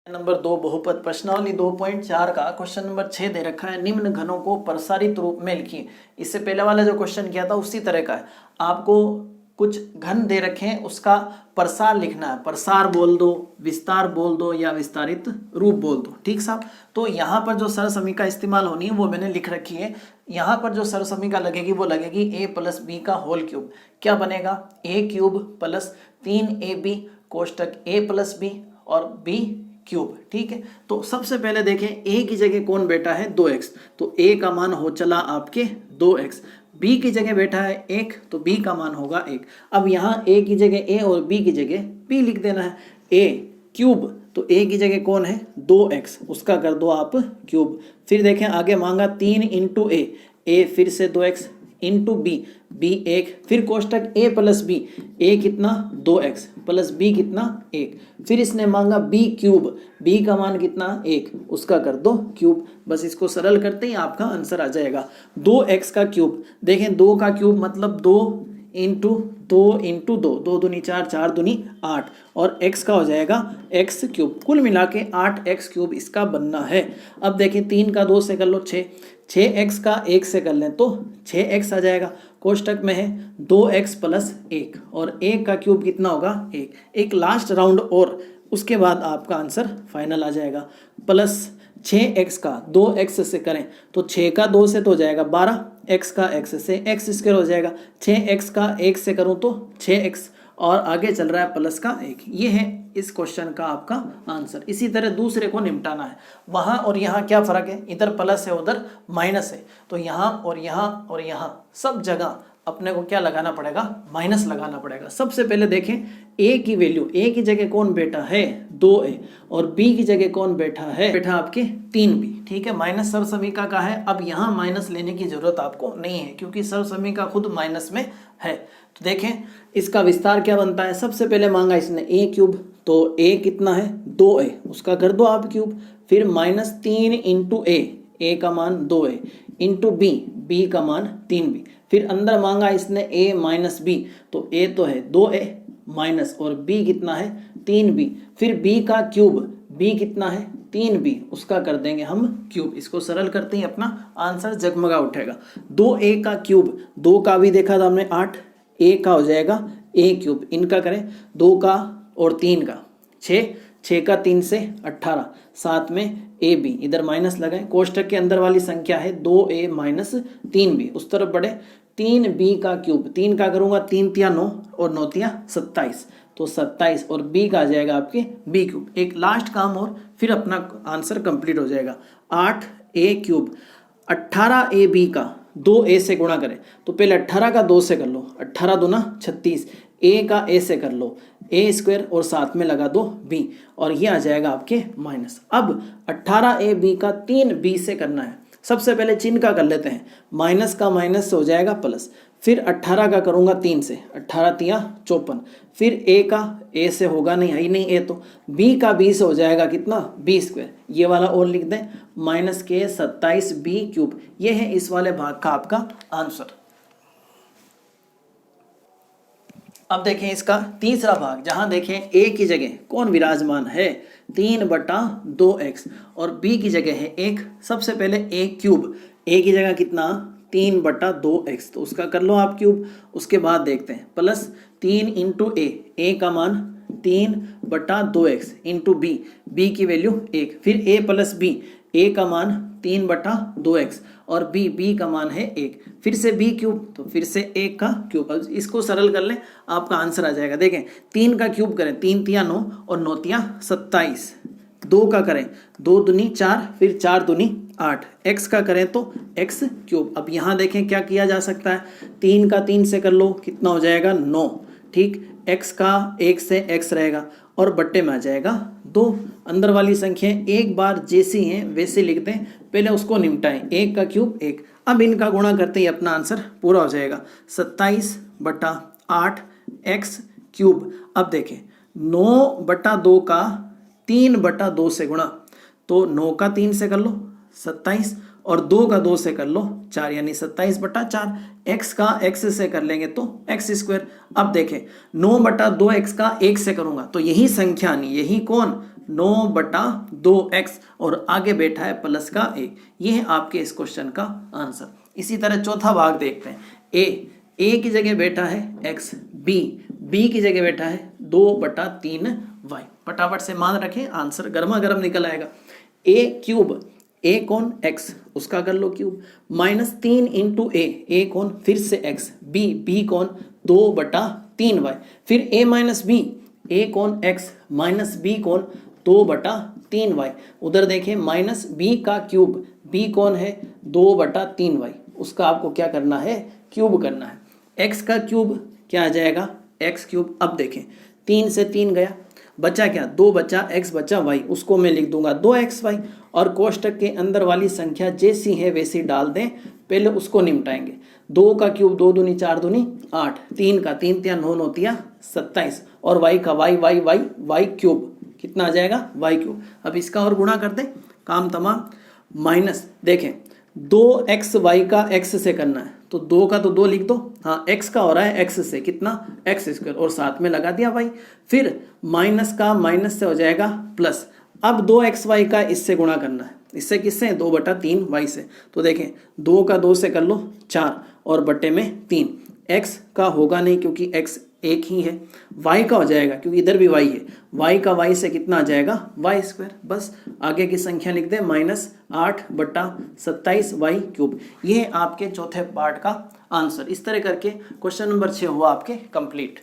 Number 2 बहुपद प्रश्नावली 2.4 का क्वेश्चन नंबर 6 दे रखा है। निम्न घनों को प्रसारित रूप में लिखिए। इससे पहले वाला जो क्वेश्चन किया था उसी तरह का है। आपको कुछ घन दे रखे हैं, उसका प्रसार लिखना है। प्रसार बोल दो, विस्तार बोल दो या विस्तारित रूप बोल दो। ठीक साहब। तो यहाँ पर जो सरसमीका इस्तेमाल होनी है वो मैंने लिख रखी है। यहाँ पर जो सरसमीका लगेगी वो लगेगी a प्लस बी का होल क्यूब। क्या बनेगा? a क्यूब प्लस 3ab कोष्टक a प्लस बी और b क्यूब। ठीक है। तो सबसे पहले देखें a की जगह कौन बैठा है? 2x। तो a का मान हो चला आपके 2x। b की जगह बैठा है 1, तो b का मान होगा 1। अब यहाँ a की जगह a और b की जगह b लिख देना है। a क्यूब, तो a की जगह कौन है? 2x, उसका कर दो आप क्यूब। फिर देखें आगे मांगा 3 इंटू a फिर से 2x इंटू b 1, फिर कोष्टक a प्लस बी, a कितना? 2x प्लस b कितना? 1। फिर इसने मांगा b क्यूब, b का मान कितना? 1, उसका कर दो क्यूब। बस इसको सरल करते ही आपका आंसर आ जाएगा। 2x का क्यूब, देखें 2 का क्यूब मतलब 2 इंटू 2 इंटू 2, 2 दूनी 4, 4 दूनी 8, और x का हो जाएगा x क्यूब। कुल मिला के 8x क्यूब इसका बनना है। अब देखें 3 का 2 से कर लो 6, 6x का 1 से कर लें तो 6x आ जाएगा। कोष्टक में है 2x प्लस 1, और 1 का क्यूब कितना होगा? 1। एक लास्ट राउंड और उसके बाद आपका आंसर फाइनल आ जाएगा। प्लस 6x का 2x से करें तो 6 का 2 से तो हो जाएगा 12, x का x से x स्क्वायर हो जाएगा। 6x का 1 से करूं तो 6x, और आगे चल रहा है प्लस का 1। ये है इस क्वेश्चन का आपका आंसर। इसी तरह दूसरे को निपटाना है। वहाँ और यहाँ क्या फ़र्क है? इधर प्लस है उधर माइनस है, तो यहाँ और यहाँ और यहाँ सब जगह अपने को क्या लगाना पड़ेगा? माइनस लगाना पड़ेगा। सबसे पहले देखें a की वैल्यू, a की जगह कौन बैठा है? 2a, और b की जगह कौन बैठा है? बैठा आपके 3b। ठीक है। माइनस सरसमीका का है। अब यहाँ माइनस लेने की जरूरत आपको नहीं है क्योंकि सरसमीका खुद माइनस में है। तो देखें इसका विस्तार क्या बनता है। सबसे पहले मांगा इसने a क्यूब, तो a कितना है? 2a, उसका कर दो आप क्यूब। फिर माइनस 3 इंटू a का मान 2a, इंटू b का मान 3b। फिर अंदर मांगा इसने a माइनस b, तो a तो है 2a माइनस, और b कितना है? 3b। फिर b का क्यूब, b कितना है? 3b, उसका कर देंगे हम क्यूब। इसको सरल करते ही अपना आंसर जगमगा उठेगा। 2a का क्यूब, 2 का भी देखा था हमने 8, a का हो जाएगा a क्यूब। इनका करें 2 का और 3 का 6, 6 का 3 से 18, साथ में ab, इधर माइनस लगाएं। कोष्टक के अंदर वाली संख्या है 2a माइनस 3b, उस तरफ बढ़े 3b का क्यूब। 3 का करूंगा 3 तिया 9 और 9 तिया 27, तो 27, और b का आ जाएगा आपके b क्यूब। एक लास्ट काम और फिर अपना आंसर कंप्लीट हो जाएगा। 8a क्यूब, 18ab का 2a से गुणा करें तो पहले 18 का 2 से कर लो, 18 दूना 36, a का a से कर लो a स्क्वायर, और साथ में लगा दो b, और ये आ जाएगा आपके माइनस। अब 18ab का 3b से करना है। सबसे पहले चिन्ह का कर लेते हैं। माइनस का माइनस से हो जाएगा प्लस। फिर 18 का करूंगा 3 से, 18 तिया 54। फिर a का a से होगा नहीं, है ही नहीं a, तो b का b से हो जाएगा कितना? b square. ये वाला और लिख दें, माइनस के 27b क्यूब। ये है इस वाले भाग का आपका आंसर। अब देखें इसका तीसरा भाग, जहां देखें a की जगह कौन विराजमान है? 3/2x, और b की जगह है 1। सबसे पहले a क्यूब, a की जगह कितना? 3/2x, तो उसका कर लो आप क्यूब। उसके बाद देखते हैं प्लस 3 इंटू a का मान 3/2x इंटू b की वैल्यू 1। फिर a प्लस b, a का मान 3/2x, और b का मान है 1। फिर से b क्यूब, तो फिर से 1 का क्यूब। अब इसको सरल कर लें, आपका आंसर आ जाएगा। देखें 3 का क्यूब करें, 3 तिया 9 और 9 तिया 27। 2 का करें 2 दूनी 4, फिर 4 दूनी 8। x का करें तो x क्यूब। अब यहाँ देखें क्या किया जा सकता है। 3 का 3 से कर लो, कितना हो जाएगा? 9। ठीक। x का 1 से x रहेगा, और बट्टे में आ जाएगा 2। अंदर वाली संख्या एक बार जैसी हैं वैसे लिख दें, पहले उसको निपटाएं। 1 का क्यूब 1। अब इनका गुणा करते ही अपना आंसर पूरा हो जाएगा। 27/8 x क्यूब। अब देखें 9/2 का 3/2 से गुणा, तो 9 का 3 से कर लो 27, और 2 का 2 से कर लो 4, यानी 27/4। x का x से कर लेंगे तो x स्क्वायर। अब देखें 9/2 x का 1 से करूंगा तो यही संख्या नहीं, यही कौन? 9/2x और आगे बैठा है प्लस का 1। ये है आपके इस क्वेश्चन का आंसर। इसी तरह चौथा भाग देखते हैं। ए की जगह बैठा है x, बी की जगह बैठा है 2/3y। फटाफट से मान रखें, आंसर गर्मा गर्म निकल आएगा। ए क्यूब, ए कौन x, उसका कर लो क्यूब, -3 इंटू ए कौन फिर से x, बी कौन 2/3y, फिर a माइनस बी, ए कौन x माइनस बी कौन 2/3y। उधर देखें माइनस बी का क्यूब, बी कौन है 2/3y, उसका आपको क्या करना है, क्यूब करना है। x का क्यूब क्या आ जाएगा, x क्यूब। अब देखें 3 से 3 गया, बचा क्या, 2 बचा x बचा y, उसको मैं लिख दूंगा 2xy। और कोष्टक के अंदर वाली संख्या जैसी है वैसी डाल दें, पहले उसको निपटाएंगे। 2 का क्यूब 2 दूनी 4 दूनी 8, 3 का 3 तिया 9 9 तिया 27 और y का y क्यूब कितना आ जाएगा, y क्यूब। अब इसका और गुणा कर दें, काम तमाम। माइनस देखें 2xy का x से करना है तो 2 का तो 2 लिख दो, हाँ x का हो रहा है x से कितना x² और साथ में लगा दिया y। फिर माइनस का माइनस से हो जाएगा प्लस। अब 2xy का इससे गुणा करना है, इससे किससे 2/3y से। तो देखें 2 का 2 से कर लो 4 और बटे में 3। x का होगा नहीं क्योंकि x एक ही है, y का हो जाएगा क्योंकि इधर भी y है, y का y से कितना आ जाएगा y²। बस आगे की संख्या लिख दें -8/27y³। ये है आपके चौथे पार्ट का आंसर। इस तरह करके क्वेश्चन नंबर 6 हुआ आपके कंप्लीट।